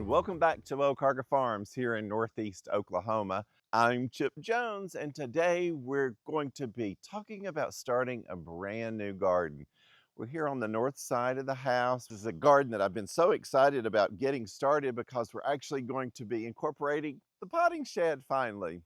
everyone. Welcome back to Okarga Farms here in Northeast Oklahoma. I'm Chip Jones, and today we're going to be talking about starting a brand new garden. We're here on the north side of the house. This is a garden that I've been so excited about getting started because we're actually going to be incorporating the potting shed finally.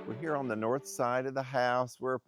We're here on the north side of the house. We're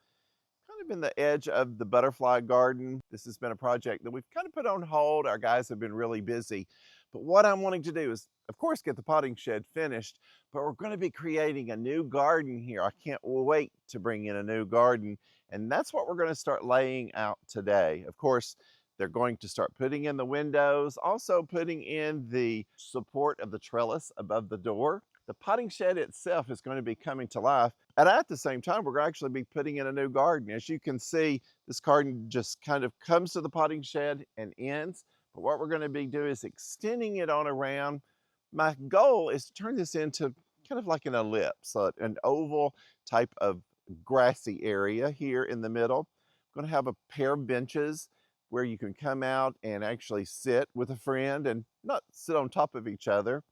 kind of in the edge of the butterfly garden. This has been a project that we've kind of put on hold. Our guys have been really busy. But what I'm wanting to do is, of course, get the potting shed finished, but we're going to be creating a new garden here. I can't wait to bring in a new garden. And that's what we're going to start laying out today. Of course, they're going to start putting in the windows, also putting in the support of the trellis above the door. The potting shed itself is going to be coming to life. And at the same time, we're going to actually be putting in a new garden. As you can see, this garden just kind of comes to the potting shed and ends. But what we're going to be doing is extending it on around. My goal is to turn this into kind of like an ellipse, an oval type of grassy area here in the middle. I'm going to have a pair of benches where you can come out and actually sit with a friend and not sit on top of each other,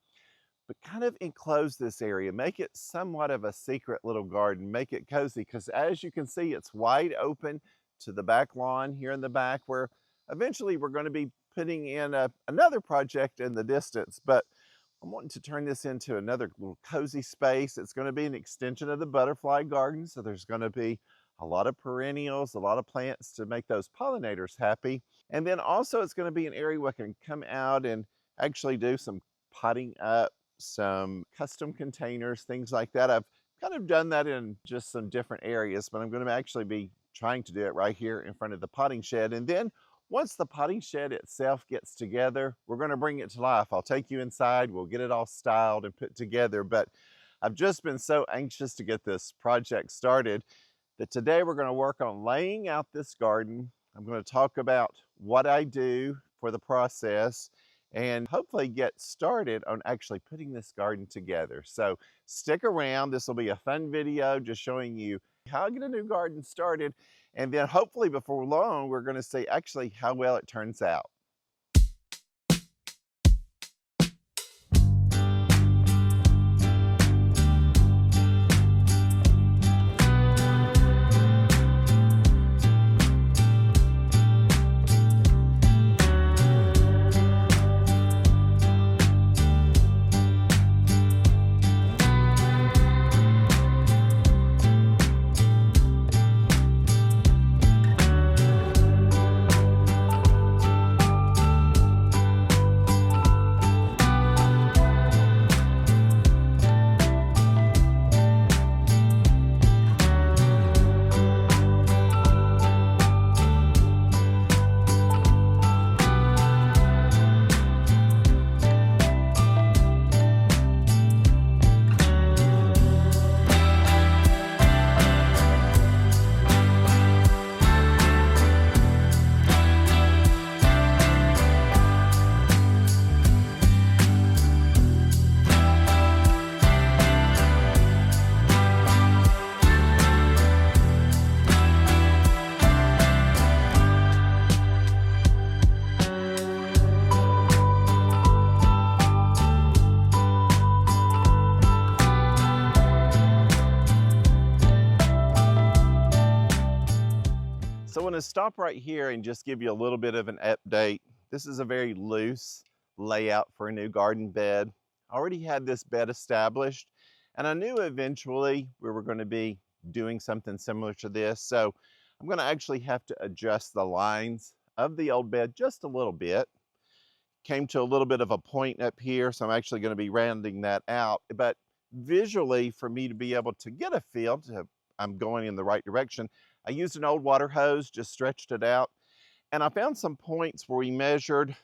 but kind of enclose this area, make it somewhat of a secret little garden, make it cozy, because as you can see, it's wide open to the back lawn here in the back, where eventually we're going to be putting in another project in the distance. But I'm wanting to turn this into another little cozy space. It's going to be an extension of the butterfly garden, so there's going to be a lot of perennials, a lot of plants to make those pollinators happy. And then also it's going to be an area where I can come out and actually do some potting up, some custom containers, things like that. I've kind of done that in just some different areas, but I'm going to actually be trying to do it right here in front of the potting shed. And then once the potting shed itself gets together, we're going to bring it to life. I'll take you inside, we'll get it all styled and put together. But I've just been so anxious to get this project started that today we're going to work on laying out this garden. I'm going to talk about what I do for the process and hopefully get started on actually putting this garden together. So stick around. This will be a fun video just showing you how I get a new garden started. And then hopefully before long, we're going to see actually how well it turns out. So I want to stop right here and just give you a little bit of an update. This is a very loose layout for a new garden bed. I already had this bed established, and I knew eventually we were going to be doing something similar to this. So I'm going to actually have to adjust the lines of the old bed just a little bit. Came to a little bit of a point up here, so I'm actually going to be rounding that out. But visually, for me to be able to get a feel, I'm going in the right direction, I used an old water hose, just stretched it out, and I found some points where we measured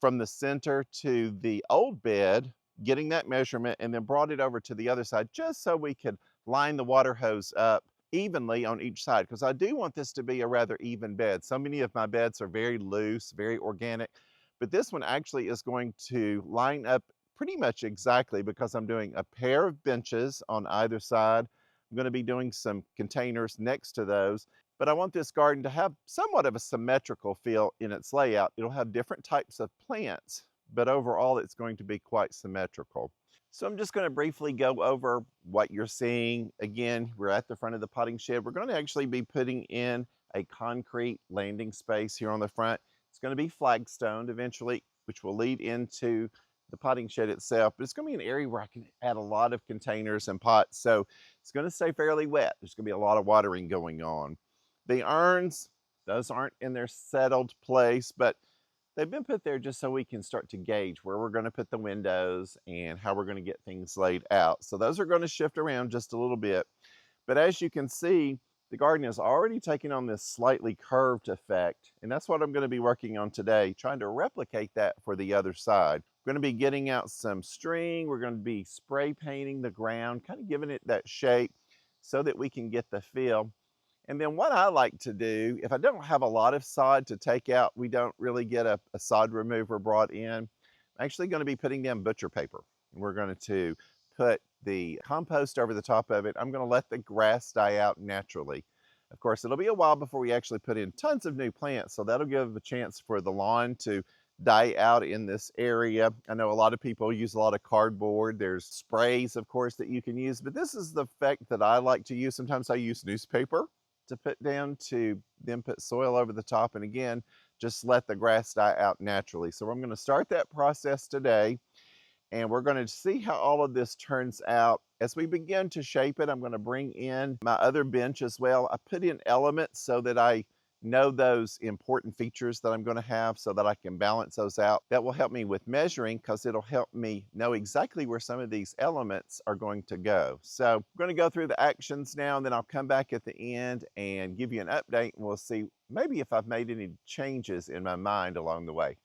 from the center to the old bed, getting that measurement, and then brought it over to the other side just so we could line the water hose up evenly on each side, because I do want this to be a rather even bed. So many of my beds are very loose, very organic, but this one actually is going to line up pretty much exactly because I'm doing a pair of benches on either side. I'm going to be doing some containers next to those, but I want this garden to have somewhat of a symmetrical feel in its layout. It'll have different types of plants, but overall it's going to be quite symmetrical. So I'm just going to briefly go over what you're seeing. Again, we're at the front of the potting shed. We're going to actually be putting in a concrete landing space here on the front. It's going to be flagstoned eventually, which will lead into the potting shed itself, but it's going to be an area where I can add a lot of containers and pots, so it's going to stay fairly wet. There's going to be a lot of watering going on. The urns, those aren't in their settled place, but they've been put there just so we can start to gauge where we're going to put the windows and how we're going to get things laid out. So those are going to shift around just a little bit. But as you can see, the garden is already taking on this slightly curved effect, and that's what I'm going to be working on today, trying to replicate that for the other side. We're going to be getting out some string. We're going to be spray painting the ground, kind of giving it that shape so that we can get the feel. And then what I like to do, if I don't have a lot of sod to take out, we don't really get a sod remover brought in. I'm actually going to be putting down butcher paper. And we're going to put the compost over the top of it. I'm going to let the grass die out naturally. Of course, it'll be a while before we actually put in tons of new plants, so that'll give a chance for the lawn to die out in this area. I know a lot of people use a lot of cardboard. There's sprays, of course, that you can use, but this is the effect that I like to use. Sometimes I use newspaper to put down to then put soil over the top, and again, just let the grass die out naturally. So I'm going to start that process today, and we're going to see how all of this turns out. As we begin to shape it, I'm going to bring in my other bench as well. I put in elements so that I know those important features that I'm going to have so that I can balance those out. That will help me with measuring because it'll help me know exactly where some of these elements are going to go. So I'm going to go through the actions now, and then I'll come back at the end and give you an update, and we'll see maybe if I've made any changes in my mind along the way.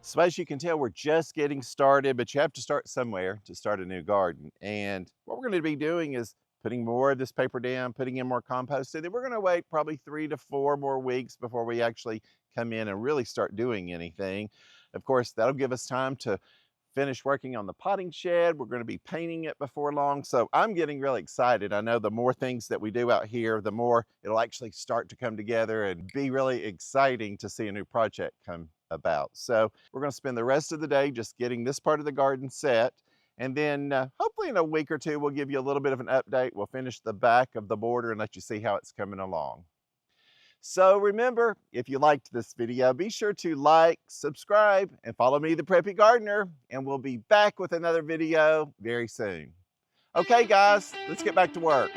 So as you can tell, we're just getting started, but you have to start somewhere to start a new garden. And what we're going to be doing is putting more of this paper down, putting in more compost, and then we're going to wait probably 3 to 4 more weeks before we actually come in and really start doing anything. Of course, that'll give us time to finish working on the potting shed. We're going to be painting it before long. So I'm getting really excited. I know the more things that we do out here, the more it'll actually start to come together and be really exciting to see a new project come about. So we're going to spend the rest of the day just getting this part of the garden set. And then hopefully in a week or two, we'll give you a little bit of an update. We'll finish the back of the border and let you see how it's coming along. So remember, if you liked this video, be sure to like, subscribe, and follow me, the Preppy Gardener, and we'll be back with another video very soon. Okay, guys, let's get back to work.